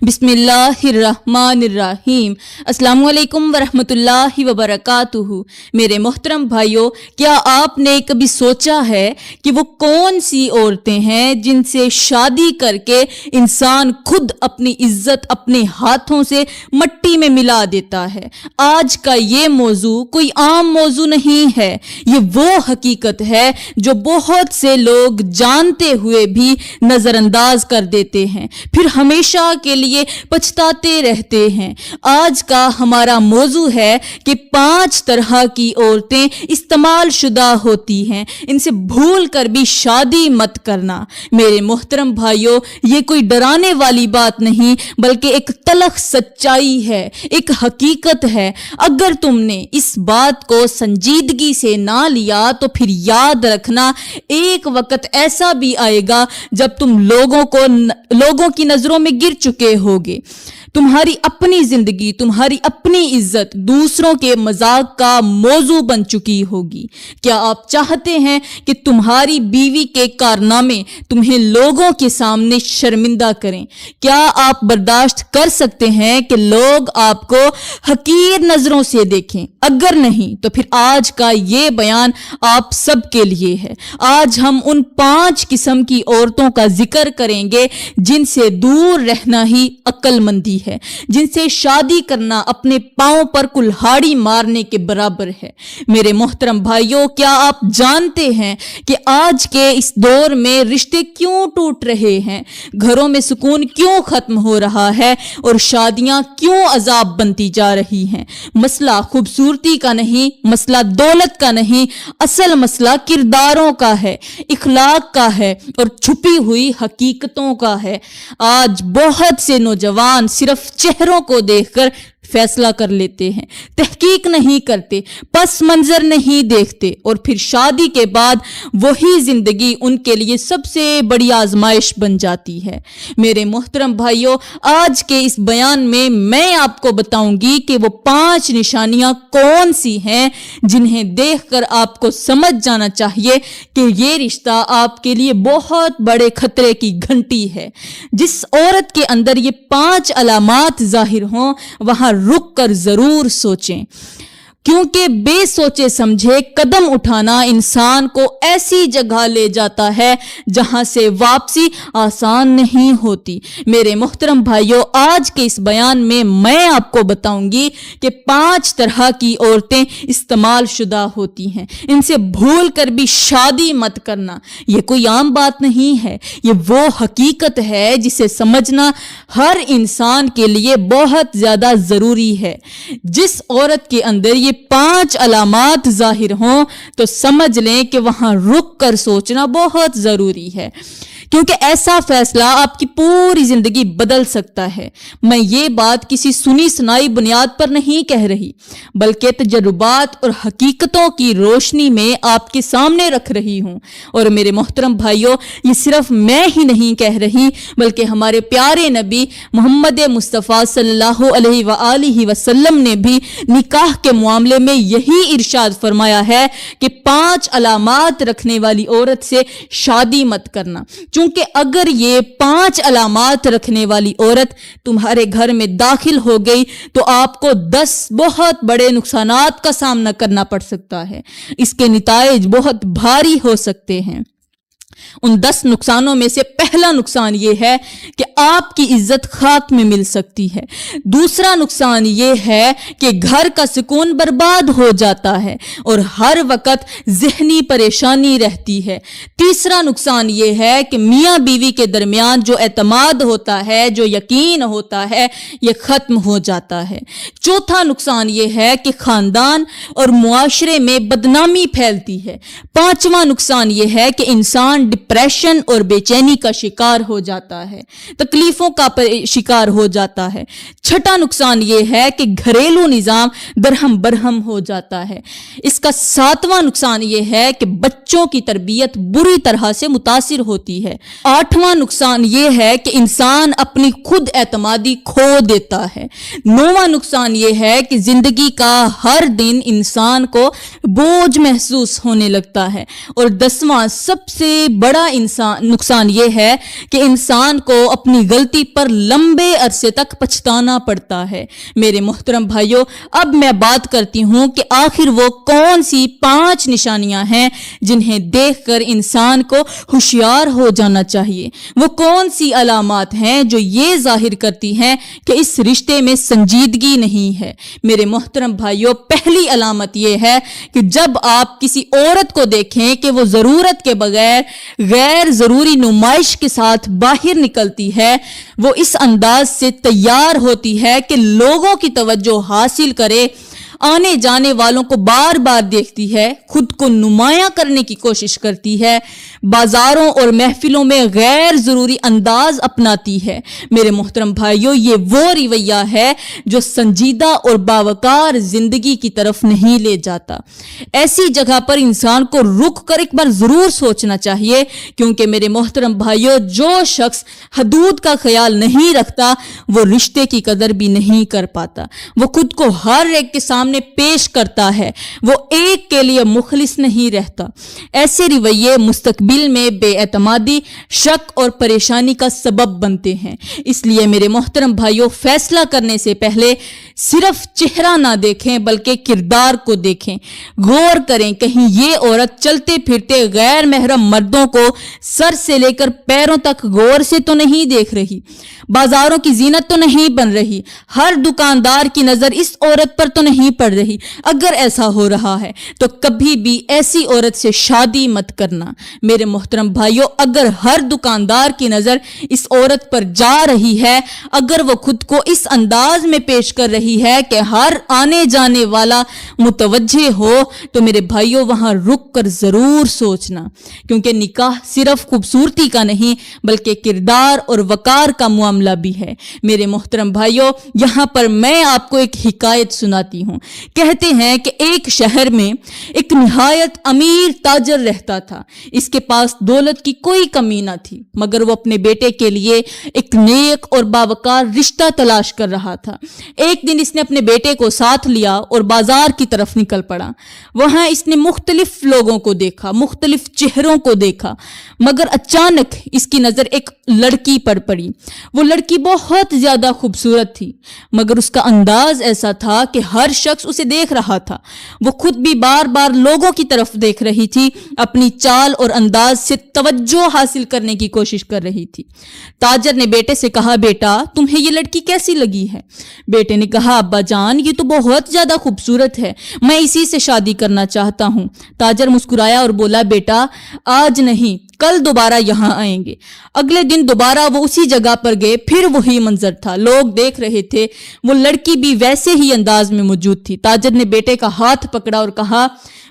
بسم اللہ الرحمن الرحیم۔ السلام علیکم ورحمۃ اللہ وبرکاتہ۔ میرے محترم بھائیوں، کیا آپ نے کبھی سوچا ہے کہ وہ کون سی عورتیں ہیں جن سے شادی کر کے انسان خود اپنی عزت اپنے ہاتھوں سے مٹی میں ملا دیتا ہے؟ آج کا یہ موضوع کوئی عام موضوع نہیں ہے، یہ وہ حقیقت ہے جو بہت سے لوگ جانتے ہوئے بھی نظر انداز کر دیتے ہیں، پھر ہمیشہ کے لیے پچھتاتے رہتے ہیں۔ آج کا ہمارا موضوع ہے کہ 5 طرح کی عورتیں استعمال شدہ ہوتی ہیں، ان سے بھول کر بھی شادی مت کرنا۔ میرے محترم بھائیوں، یہ کوئی ڈرانے والی بات نہیں بلکہ ایک تلخ سچائی ہے، ایک حقیقت ہے۔ اگر تم نے اس بات کو سنجیدگی سے نہ لیا تو پھر یاد رکھنا، ایک وقت ایسا بھی آئے گا جب تم لوگوں کی نظروں میں گر چکے ہوگے۔ تمہاری اپنی زندگی، تمہاری اپنی عزت دوسروں کے مذاق کا موضوع بن چکی ہوگی۔ کیا آپ چاہتے ہیں کہ تمہاری بیوی کے کارنامے تمہیں لوگوں کے سامنے شرمندہ کریں؟ کیا آپ برداشت کر سکتے ہیں کہ لوگ آپ کو حقیر نظروں سے دیکھیں؟ اگر نہیں تو پھر آج کا یہ بیان آپ سب کے لیے ہے۔ آج ہم ان 5 قسم کی عورتوں کا ذکر کریں گے جن سے دور رہنا ہی عقل مندی ہے، جن سے شادی کرنا اپنے پاؤں پر کلہاڑی مارنے کے برابر ہے۔ میرے محترم بھائیوں، کیا آپ جانتے ہیں کہ آج کے اس دور میں رشتے کیوں ٹوٹ رہے ہیں، گھروں میں سکون کیوں ختم ہو رہا ہے اور شادیاں کیوں عذاب بنتی جا رہی ہیں؟ مسئلہ خوبصورتی کا نہیں، مسئلہ دولت کا نہیں، اصل مسئلہ کرداروں کا ہے، اخلاق کا ہے اور چھپی ہوئی حقیقتوں کا ہے۔ آج بہت سے نوجوان صرف چہروں کو دیکھ کر فیصلہ کر لیتے ہیں، تحقیق نہیں کرتے، پس منظر نہیں دیکھتے، اور پھر شادی کے بعد وہی زندگی ان کے لیے سب سے بڑی آزمائش بن جاتی ہے۔ میرے محترم بھائیوں، آج کے اس بیان میں آپ کو بتاؤں گی کہ وہ 5 نشانیاں کون سی ہیں جنہیں دیکھ کر آپ کو سمجھ جانا چاہیے کہ یہ رشتہ آپ کے لیے بہت بڑے خطرے کی گھنٹی ہے۔ جس عورت کے اندر یہ 5 علامات ظاہر ہوں، وہاں رک کر ضرور سوچیں، کیونکہ بے سوچے سمجھے قدم اٹھانا انسان کو ایسی جگہ لے جاتا ہے جہاں سے واپسی آسان نہیں ہوتی۔ میرے محترم بھائیوں، آج کے اس بیان میں آپ کو بتاؤں گی کہ 5 طرح کی عورتیں استعمال شدہ ہوتی ہیں، ان سے بھول کر بھی شادی مت کرنا۔ یہ کوئی عام بات نہیں ہے، یہ وہ حقیقت ہے جسے سمجھنا ہر انسان کے لیے بہت زیادہ ضروری ہے۔ جس عورت کے اندر یہ 5 علامات ظاہر ہوں تو سمجھ لیں کہ وہاں رک کر سوچنا بہت ضروری ہے، کیونکہ ایسا فیصلہ آپ کی پوری زندگی بدل سکتا ہے۔ میں یہ بات کسی سنی سنائی بنیاد پر نہیں کہہ رہی، بلکہ تجربات اور حقیقتوں کی روشنی میں آپ کے سامنے رکھ رہی ہوں۔ اور میرے محترم بھائیوں، یہ صرف میں ہی نہیں کہہ رہی بلکہ ہمارے پیارے نبی محمد مصطفیٰ صلی اللہ علیہ وآلہ وسلم نے بھی نکاح کے معاملے میں یہی ارشاد فرمایا ہے کہ 5 علامات رکھنے والی عورت سے شادی مت کرنا، چونکہ اگر یہ 5 علامات رکھنے والی عورت تمہارے گھر میں داخل ہو گئی تو آپ کو 10 بہت بڑے نقصانات کا سامنا کرنا پڑ سکتا ہے۔ اس کے نتائج بہت بھاری ہو سکتے ہیں۔ ان 10 نقصانوں میں سے پہلا نقصان یہ ہے کہ آپ کی عزت خاک میں مل سکتی ہے۔ دوسرا نقصان یہ ہے کہ گھر کا سکون برباد ہو جاتا ہے اور ہر وقت ذہنی پریشانی رہتی ہے۔ تیسرا نقصان یہ ہے کہ میاں بیوی کے درمیان جو اعتماد ہوتا ہے، جو یقین ہوتا ہے، یہ ختم ہو جاتا ہے۔ چوتھا نقصان یہ ہے کہ خاندان اور معاشرے میں بدنامی پھیلتی ہے۔ پانچواں نقصان یہ ہے کہ انسان ڈپریشن اور بے چینی کا شکار ہو جاتا ہے، تکلیفوں کا شکار ہو جاتا ہے۔ چھٹا نقصان یہ ہے کہ گھریلو نظام درہم برہم ہو جاتا ہے۔ اس کا 7واں نقصان یہ ہے کہ بچوں کی تربیت بری طرح سے متاثر ہوتی ہے۔ 8واں نقصان یہ ہے کہ انسان اپنی خود اعتمادی کھو دیتا ہے۔ 9واں نقصان یہ ہے کہ زندگی کا ہر دن انسان کو بوجھ محسوس ہونے لگتا ہے۔ اور 10واں سب سے بڑا نقصان یہ ہے کہ انسان کو اپنی غلطی پر لمبے عرصے تک پچھتانا پڑتا ہے۔ میرے محترم بھائیوں، اب میں بات کرتی ہوں کہ آخر وہ کون سی 5 نشانیاں ہیں جنہیں دیکھ کر انسان کو ہوشیار ہو جانا چاہیے۔ وہ کون سی علامات ہیں جو یہ ظاہر کرتی ہیں کہ اس رشتے میں سنجیدگی نہیں ہے۔ میرے محترم بھائیوں، پہلی علامت یہ ہے کہ جب آپ کسی عورت کو دیکھیں کہ وہ ضرورت کے بغیر غیر ضروری نمائش کے ساتھ باہر نکلتی ہے، وہ اس انداز سے تیار ہوتی ہے کہ لوگوں کی توجہ حاصل کرے، آنے جانے والوں کو بار بار دیکھتی ہے، خود کو نمایاں کرنے کی کوشش کرتی ہے، بازاروں اور محفلوں میں غیر ضروری انداز اپناتی ہے۔ میرے محترم بھائیوں، یہ وہ رویہ ہے جو سنجیدہ اور باوقار زندگی کی طرف نہیں لے جاتا۔ ایسی جگہ پر انسان کو رک کر ایک بار ضرور سوچنا چاہیے، کیونکہ میرے محترم بھائیوں، جو شخص حدود کا خیال نہیں رکھتا وہ رشتے کی قدر بھی نہیں کر پاتا۔ وہ خود کو ہر ایک کے سامنے پیش کرتا ہے، وہ ایک کے لیے مخلص نہیں رہتا۔ ایسے رویے مستقبل میں بے اعتمادی، شک اور پریشانی کا سبب بنتے ہیں۔ اس لیے میرے محترم بھائیوں، فیصلہ کرنے سے پہلے صرف چہرہ نہ دیکھیں بلکہ کردار کو دیکھیں۔ غور کریں کہیں یہ عورت چلتے پھرتے غیر محرم مردوں کو سر سے لے کر پیروں تک غور سے تو نہیں دیکھ رہی، بازاروں کی زینت تو نہیں بن رہی، ہر دکاندار کی نظر اس عورت پر تو نہیں پڑ رہی۔ اگر ایسا ہو رہا ہے تو کبھی بھی ایسی عورت سے شادی مت کرنا۔ میرے محترم بھائیوں، اگر ہر دکاندار کی نظر اس عورت پر جا رہی ہے، اگر وہ خود کو اس انداز میں پیش کر رہی ہے کہ ہر آنے جانے والا متوجہ ہو، تو میرے بھائیوں وہاں رک کر ضرور سوچنا، کیونکہ نکاح صرف خوبصورتی کا نہیں بلکہ کردار اور وقار کا معاملہ بھی ہے۔ میرے محترم بھائیوں، یہاں پر میں آپ کو ایک حکایت سناتی ہوں۔ کہتے ہیں کہ ایک شہر میں ایک نہایت امیر تاجر رہتا تھا۔ اس کے پاس دولت کی کوئی کمی نہ تھی، مگر وہ اپنے بیٹے کے لیے ایک نیک اور باوقار رشتہ تلاش کر رہا تھا۔ ایک دن اس نے اپنے بیٹے کو ساتھ لیا اور بازار کی طرف نکل پڑا۔ وہاں اس نے مختلف لوگوں کو دیکھا، مختلف چہروں کو دیکھا، مگر اچانک اس کی نظر ایک لڑکی پر پڑی۔ وہ لڑکی بہت زیادہ خوبصورت تھی، مگر اس کا انداز ایسا تھا کہ ہر شخص اسے دیکھ رہا تھا۔ وہ خود بھی بار بار لوگوں کی طرف دیکھ رہی تھی، اپنی چال اور انداز سے توجہ حاصل کرنے کی کوشش کر رہی تھی۔ تاجر نے بیٹے سے کہا، بیٹا تمہیں یہ لڑکی کیسی لگی ہے؟ بیٹے نے کہا، ابا جان یہ تو بہت زیادہ خوبصورت ہے، میں اسی سے شادی کرنا چاہتا ہوں۔ تاجر مسکرایا اور بولا، بیٹا آج نہیں کل دوبارہ یہاں آئیں گے۔ اگلے دن دوبارہ وہ اسی جگہ پر گئے، پھر وہی منظر تھا، لوگ دیکھ رہے تھے، وہ لڑکی بھی ویسے ہی انداز میں موجود تھی۔ تاجر نے بیٹے کا ہاتھ پکڑا اور کہا،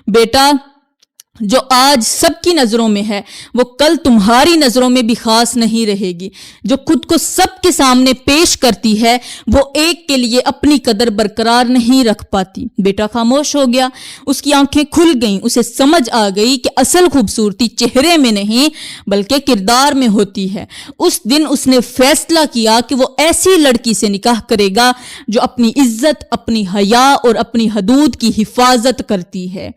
بیٹا جو آج سب کی نظروں میں ہے وہ کل تمہاری نظروں میں بھی خاص نہیں رہے گی۔ جو خود کو سب کے سامنے پیش کرتی ہے وہ ایک کے لیے اپنی قدر برقرار نہیں رکھ پاتی۔ بیٹا خاموش ہو گیا، اس کی آنکھیں کھل گئیں، اسے سمجھ آ گئی کہ اصل خوبصورتی چہرے میں نہیں بلکہ کردار میں ہوتی ہے۔ اس دن اس نے فیصلہ کیا کہ وہ ایسی لڑکی سے نکاح کرے گا جو اپنی عزت، اپنی حیا اور اپنی حدود کی حفاظت کرتی ہے،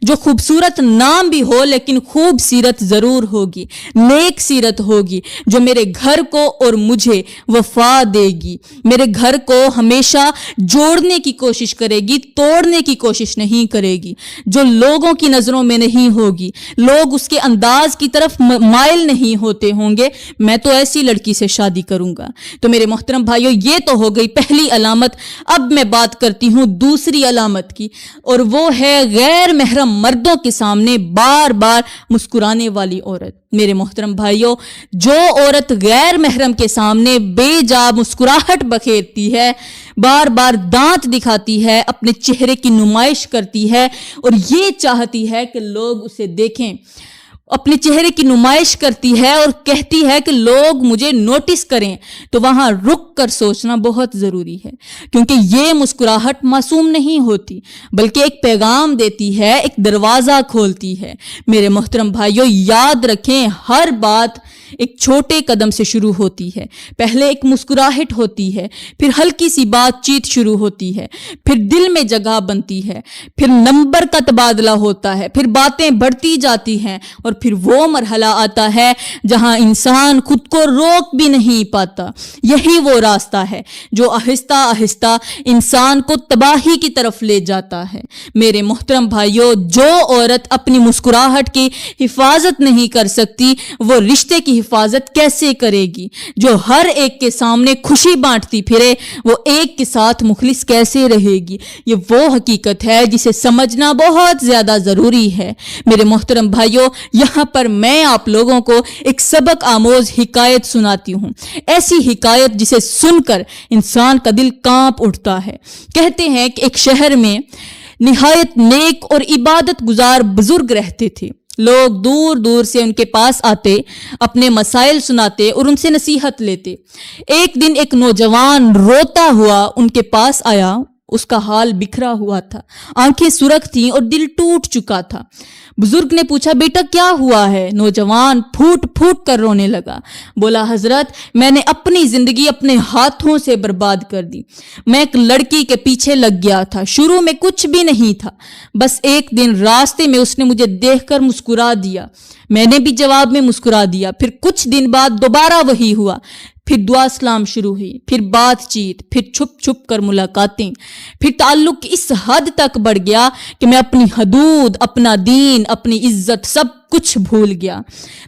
جو خوبصورت نام بھی ہو لیکن خوب سیرت ضرور ہوگی، نیک سیرت ہوگی، جو میرے گھر کو اور مجھے وفا دے گی، میرے گھر کو ہمیشہ جوڑنے کی کوشش کرے گی، توڑنے کی کوشش نہیں کرے گی، جو لوگوں کی نظروں میں نہیں ہوگی، لوگ اس کے انداز کی طرف مائل نہیں ہوتے ہوں گے۔ میں تو ایسی لڑکی سے شادی کروں گا۔ تو میرے محترم بھائیوں، یہ تو ہو گئی پہلی علامت۔ اب میں بات کرتی ہوں دوسری علامت کی، اور وہ ہے غیر محرم مردوں کے سامنے بار بار مسکرانے والی عورت۔ میرے محترم بھائیوں، جو عورت غیر محرم کے سامنے بے جا مسکراہٹ بکھیرتی ہے، بار بار دانت دکھاتی ہے، اپنے چہرے کی نمائش کرتی ہے اور یہ چاہتی ہے کہ لوگ اسے دیکھیں، اپنے چہرے کی نمائش کرتی ہے اور کہتی ہے کہ لوگ مجھے نوٹس کریں، تو وہاں رک کر سوچنا بہت ضروری ہے، کیونکہ یہ مسکراہٹ معصوم نہیں ہوتی بلکہ ایک پیغام دیتی ہے، ایک دروازہ کھولتی ہے۔ میرے محترم بھائیوں، یاد رکھیں ہر بات ایک چھوٹے قدم سے شروع ہوتی ہے. پہلے ایک مسکراہٹ ہوتی ہے, پھر ہلکی سی بات چیت شروع ہوتی ہے, پھر دل میں جگہ بنتی ہے, پھر نمبر کا تبادلہ ہوتا ہے, پھر باتیں بڑھتی جاتی ہیں, اور پھر وہ مرحلہ آتا ہے جہاں انسان خود کو روک بھی نہیں پاتا. یہی وہ راستہ ہے جو آہستہ آہستہ انسان کو تباہی کی طرف لے جاتا ہے. میرے محترم بھائیوں, جو عورت اپنی مسکراہٹ کی حفاظت نہیں کر سکتی وہ رشتے کی حفاظت کیسے کرے گی؟ جو ہر ایک کے سامنے خوشی بانٹتی پھرے وہ ایک کے ساتھ مخلص کیسے رہے گی؟ یہ وہ حقیقت ہے جسے سمجھنا بہت زیادہ ضروری ہے. میرے محترم بھائیوں, یہاں پر میں آپ لوگوں کو ایک سبق آموز حکایت سناتی ہوں. ایسی حکایت جسے سن کر انسان کا دل کانپ اٹھتا ہے. کہتے ہیں کہ ایک شہر میں نہایت نیک اور عبادت گزار بزرگ رہتے تھے. لوگ دور دور سے ان کے پاس آتے, اپنے مسائل سناتے اور ان سے نصیحت لیتے. ایک دن ایک نوجوان روتا ہوا ان کے پاس آیا. اس کا حال بکھرا ہوا تھا, آنکھیں سرخ تھیں اور دل ٹوٹ چکا تھا. بزرگ نے پوچھا, بیٹا کیا ہوا ہے؟ نوجوان پھوٹ پھوٹ کر رونے لگا. بولا, حضرت میں نے اپنی زندگی اپنے ہاتھوں سے برباد کر دی. میں ایک لڑکی کے پیچھے لگ گیا تھا. شروع میں کچھ بھی نہیں تھا, بس ایک دن راستے میں اس نے مجھے دیکھ کر مسکرا دیا. میں نے بھی جواب میں مسکرا دیا. پھر کچھ دن بعد دوبارہ وہی ہوا. پھر دعا سلام شروع ہوئی, پھر بات چیت, پھر چھپ چھپ کر ملاقاتیں. پھر تعلق اس حد تک بڑھ گیا کہ میں اپنی حدود, اپنا دین, اپنی عزت سب کچھ بھول گیا.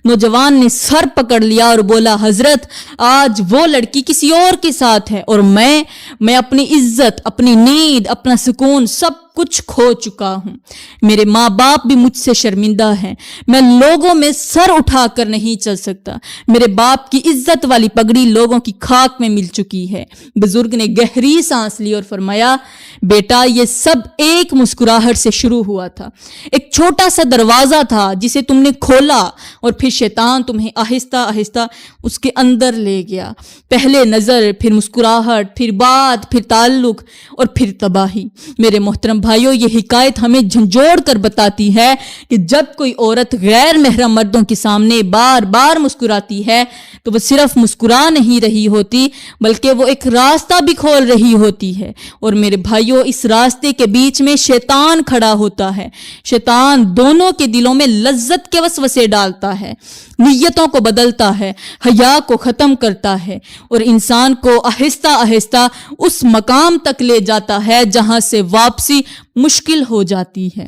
نوجوان نے سر پکڑ لیا اور بولا, حضرت آج وہ لڑکی کسی اور کے ساتھ ہے اور میں اپنی عزت, اپنی نیند, اپنا سکون سب کچھ کھو چکا ہوں. میرے ماں باپ بھی مجھ سے شرمندہ ہیں. میں لوگوں میں سر اٹھا کر نہیں چل سکتا. میرے باپ کی عزت والی پگڑی لوگوں کی خاک میں مل چکی ہے. بزرگ نے گہری سانس لی اور فرمایا, بیٹا یہ سب ایک مسکراہٹ سے شروع ہوا تھا. ایک چھوٹا سا دروازہ تھا جسے تم نے کھولا اور پھر شیطان تمہیں آہستہ آہستہ اس کے اندر لے گیا. پہلے نظر, پھر مسکراہٹ, پھر بات, پھر تعلق اور پھر تباہی. میرے محترم بھائیوں, یہ حکایت ہمیں جھنجھوڑ کر بتاتی ہے کہ جب کوئی عورت غیر محرم مردوں کے سامنے بار بار مسکراتی ہے تو وہ صرف مسکرا نہیں رہی ہوتی بلکہ وہ ایک راستہ بھی کھول رہی ہوتی ہے. اور میرے بھائیوں, اس راستے کے بیچ میں شیطان کھڑا ہوتا ہے. شیطان دونوں کے دلوں میں لذت کے وسوسے ڈالتا ہے, نیتوں کو بدلتا ہے, حیا کو ختم کرتا ہے اور انسان کو آہستہ آہستہ اس مقام تک لے جاتا ہے جہاں سے واپسی مشکل ہو جاتی ہے.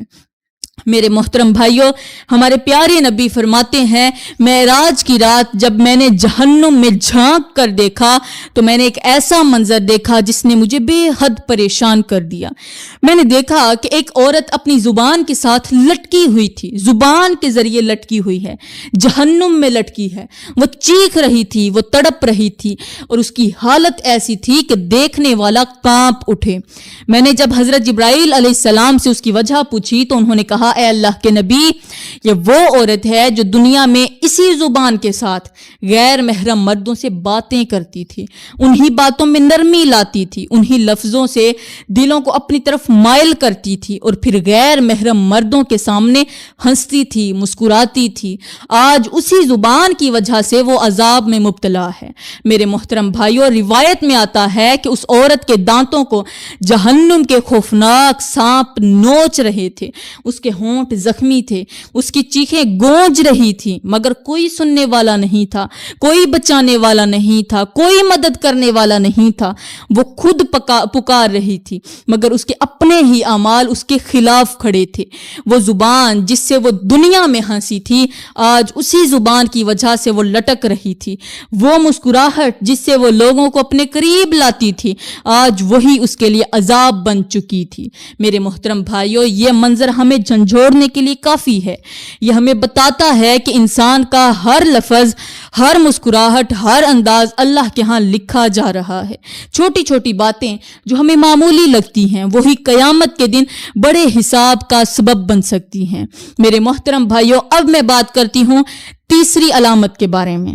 میرے محترم بھائیوں, ہمارے پیارے نبی فرماتے ہیں, معراج کی رات جب میں نے جہنم میں جھانک کر دیکھا تو میں نے ایک ایسا منظر دیکھا جس نے مجھے بے حد پریشان کر دیا. میں نے دیکھا کہ ایک عورت اپنی زبان کے ساتھ لٹکی ہوئی تھی, زبان کے ذریعے لٹکی ہوئی ہے, جہنم میں لٹکی ہے. وہ چیخ رہی تھی, وہ تڑپ رہی تھی اور اس کی حالت ایسی تھی کہ دیکھنے والا کانپ اٹھے. میں نے جب حضرت جبرائیل علیہ السلام سے اس کی وجہ پوچھی تو انہوں نے کہا, اے اللہ کے نبی, یہ وہ عورت ہے جو دنیا میں اسی زبان کے ساتھ غیر محرم مردوں سے باتیں کرتی تھی, انہی باتوں میں نرمی لاتی تھی, انہی لفظوں سے دلوں کو اپنی طرف مائل کرتی تھی اور پھر غیر محرم مردوں کے سامنے ہنستی تھی, مسکراتی تھی. آج اسی زبان کی وجہ سے وہ عذاب میں مبتلا ہے. میرے محترم بھائیوں, روایت میں آتا ہے کہ اس عورت کے دانتوں کو جہنم کے خوفناک سانپ نوچ رہے تھے, اس کے ہونٹ زخمی تھے, اس کی چیخیں گونج رہی تھی, مگر کوئی سننے والا نہیں تھا, کوئی بچانے والا نہیں تھا, کوئی مدد کرنے والا نہیں تھا. وہ خود پکار رہی تھی مگر اس کے اپنے ہی اعمال اس کے خلاف کھڑے تھے. وہ زبان جس سے وہ دنیا میں ہنسی تھی آج اسی زبان کی وجہ سے وہ لٹک رہی تھی. وہ مسکراہٹ جس سے وہ لوگوں کو اپنے قریب لاتی تھی آج وہی اس کے لیے عذاب بن چکی تھی. میرے محترم بھائیوں, یہ منظر ہمیں جھنجھوڑنے کے لیے کافی ہے. یہ ہمیں بتاتا ہے کہ انسان کا ہر لفظ, ہر مسکراہٹ, ہر انداز اللہ کے ہاں لکھا جا رہا ہے. چھوٹی چھوٹی باتیں جو ہمیں معمولی لگتی ہیں وہی قیامت کے دن بڑے حساب کا سبب بن سکتی ہیں. میرے محترم بھائیوں, اب میں بات کرتی ہوں تیسری علامت کے بارے میں.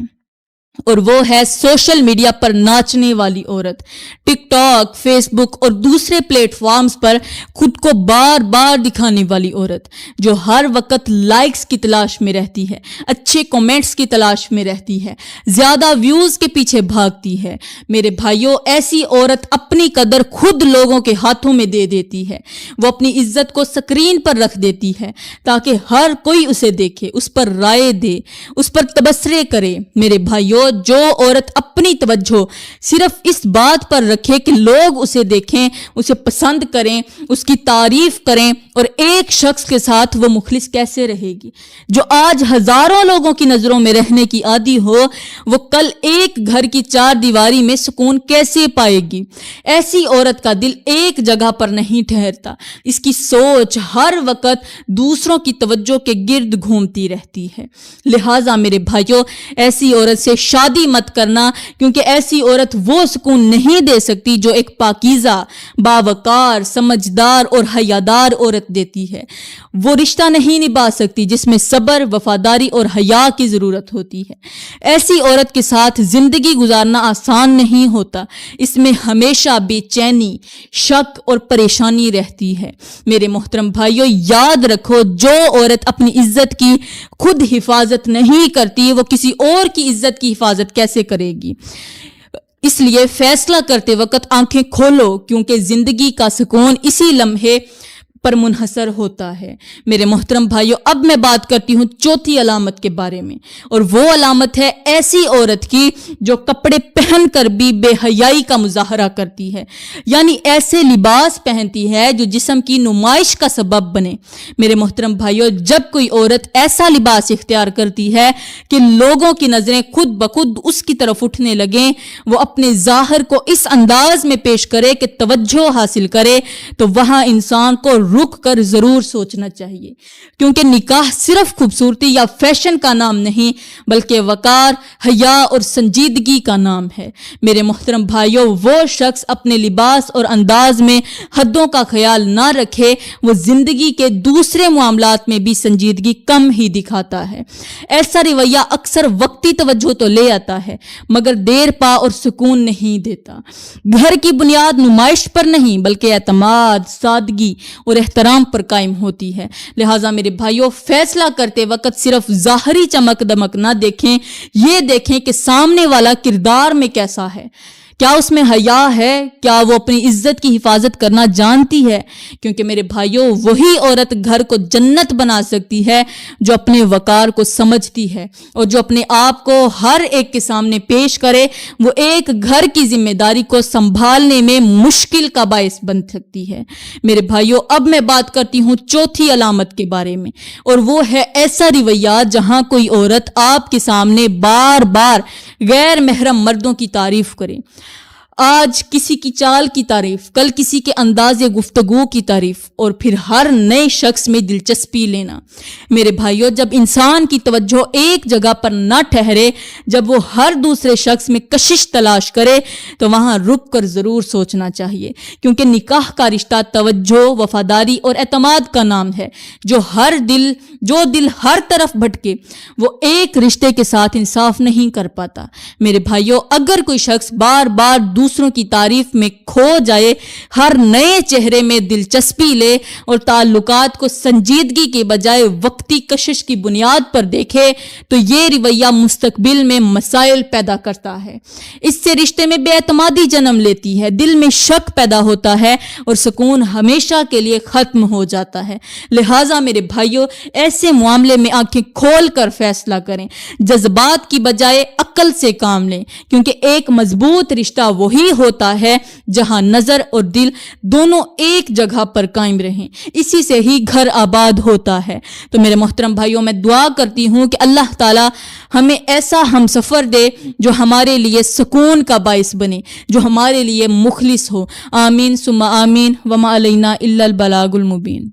اور وہ ہے سوشل میڈیا پر ناچنے والی عورت، ٹک ٹاک، فیس بک اور دوسرے پلیٹ فارمز پر خود کو بار بار دکھانے والی عورت، جو ہر وقت لائکس کی تلاش میں رہتی ہے، اچھے کومنٹس کی تلاش میں رہتی ہے، زیادہ ویوز کے پیچھے بھاگتی ہے۔ میرے بھائیوں، ایسی عورت اپنی قدر خود لوگوں کے ہاتھوں میں دے دیتی ہے۔ وہ اپنی عزت کو سکرین پر رکھ دیتی ہے تاکہ ہر کوئی اسے دیکھے، اس پر رائے دے، اس پر تبصرے کرے۔ میرے بھائیوں، جو عورت اپنی توجہ صرف اس بات پر رکھے کہ لوگ اسے دیکھیں، اسے پسند کریں، اس کی تعریف کریں، اور ایک شخص کے ساتھ وہ مخلص کیسے رہے گی؟ جو آج ہزاروں لوگوں کی نظروں میں رہنے کی عادی ہو، وہ کل ایک گھر کی چار دیواری میں سکون کیسے پائے گی؟ ایسی عورت کا دل ایک جگہ پر نہیں ٹھہرتا، اس کی سوچ ہر وقت دوسروں کی توجہ کے گرد گھومتی رہتی ہے۔ لہٰذا میرے بھائیوں، ایسی عورت سے شادی مت کرنا، کیونکہ ایسی عورت وہ سکون نہیں دے سکتی جو ایک پاکیزہ، باوقار، سمجھدار اور حیادار عورت دیتی ہے۔ وہ رشتہ نہیں نبھا سکتی جس میں صبر، وفاداری اور حیا کی ضرورت ہوتی ہے۔ ایسی عورت کے ساتھ زندگی گزارنا آسان نہیں ہوتا، اس میں ہمیشہ بے چینی، شک اور پریشانی رہتی ہے۔ میرے محترم بھائیوں، یاد رکھو، جو عورت اپنی عزت کی خود حفاظت نہیں کرتی، وہ کسی اور کی عزت کی حفاظت کیسے کرے گی؟ اس لیے فیصلہ کرتے وقت آنکھیں کھولو، کیونکہ زندگی کا سکون اسی لمحے پر منحصر ہوتا ہے۔ میرے محترم بھائیوں، اب میں بات کرتی ہوں چوتھی علامت کے بارے میں، اور وہ علامت ہے ایسی عورت کی جو کپڑے پہن کر بھی بے حیائی کا مظاہرہ کرتی ہے، یعنی ایسے لباس پہنتی ہے جو جسم کی نمائش کا سبب بنے۔ میرے محترم بھائیوں، جب کوئی عورت ایسا لباس اختیار کرتی ہے کہ لوگوں کی نظریں خود بخود اس کی طرف اٹھنے لگیں، وہ اپنے ظاہر کو اس انداز میں پیش کرے کہ توجہ حاصل کرے، تو وہاں انسان کو رک کر ضرور سوچنا چاہیے، کیونکہ نکاح صرف خوبصورتی یا فیشن کا نام نہیں، بلکہ وقار، حیا اور سنجیدگی کا نام ہے۔ میرے محترم بھائیوں، وہ شخص اپنے لباس اور انداز میں حدوں کا خیال نہ رکھے، وہ زندگی کے دوسرے معاملات میں بھی سنجیدگی کم ہی دکھاتا ہے۔ ایسا رویہ اکثر وقتی توجہ تو لے آتا ہے، مگر دیر پا اور سکون نہیں دیتا۔ گھر کی بنیاد نمائش پر نہیں، بلکہ اعتماد، سادگی اور احترام پر قائم ہوتی ہے۔ لہٰذا میرے بھائیوں، فیصلہ کرتے وقت صرف ظاہری چمک دمک نہ دیکھیں، یہ دیکھیں کہ سامنے والا کردار میں کیسا ہے۔ کیا اس میں حیا ہے؟ کیا وہ اپنی عزت کی حفاظت کرنا جانتی ہے؟ کیونکہ میرے بھائیوں، وہی عورت گھر کو جنت بنا سکتی ہے جو اپنے وقار کو سمجھتی ہے، اور جو اپنے آپ کو ہر ایک کے سامنے پیش کرے، وہ ایک گھر کی ذمہ داری کو سنبھالنے میں مشکل کا باعث بن سکتی ہے۔ میرے بھائیوں، اب میں بات کرتی ہوں چوتھی علامت کے بارے میں، اور وہ ہے ایسا رویہ جہاں کوئی عورت آپ کے سامنے بار بار غیر محرم مردوں کی تعریف کرے۔ آج کسی کی چال کی تعریف، کل کسی کے انداز گفتگو کی تعریف، اور پھر ہر نئے شخص میں دلچسپی لینا۔ میرے بھائیوں، جب انسان کی توجہ ایک جگہ پر نہ ٹھہرے، جب وہ ہر دوسرے شخص میں کشش تلاش کرے، تو وہاں رک کر ضرور سوچنا چاہیے، کیونکہ نکاح کا رشتہ توجہ، وفاداری اور اعتماد کا نام ہے۔ جو دل ہر طرف بھٹکے، وہ ایک رشتے کے ساتھ انصاف نہیں کر پاتا۔ میرے بھائیوں، اگر کوئی شخص بار بار دوسروں کی تعریف میں کھو جائے، ہر نئے چہرے میں دلچسپی لے، اور تعلقات کو سنجیدگی کے بجائے وقتی کشش کی بنیاد پر دیکھے، تو یہ رویہ مستقبل میں مسائل پیدا کرتا ہے۔ اس سے رشتے میں بے اعتمادی جنم لیتی ہے، دل میں شک پیدا ہوتا ہے، اور سکون ہمیشہ کے لیے ختم ہو جاتا ہے۔ لہٰذا میرے بھائیوں، ایسے معاملے میں آنکھیں کھول کر فیصلہ کریں، جذبات کی بجائے عقل سے کام لیں، کیونکہ ایک مضبوط رشتہ وہی ہوتا ہے جہاں نظر اور دل دونوں ایک جگہ پر قائم رہیں، اسی سے ہی گھر آباد ہوتا ہے۔ تو میرے محترم بھائیوں، میں دعا کرتی ہوں کہ اللہ تعالی ہمیں ایسا ہم سفر دے جو ہمارے لیے سکون کا باعث بنے، جو ہمارے لیے مخلص ہو۔ آمین ثم آمین، وما علینا الا البلاغ المبین۔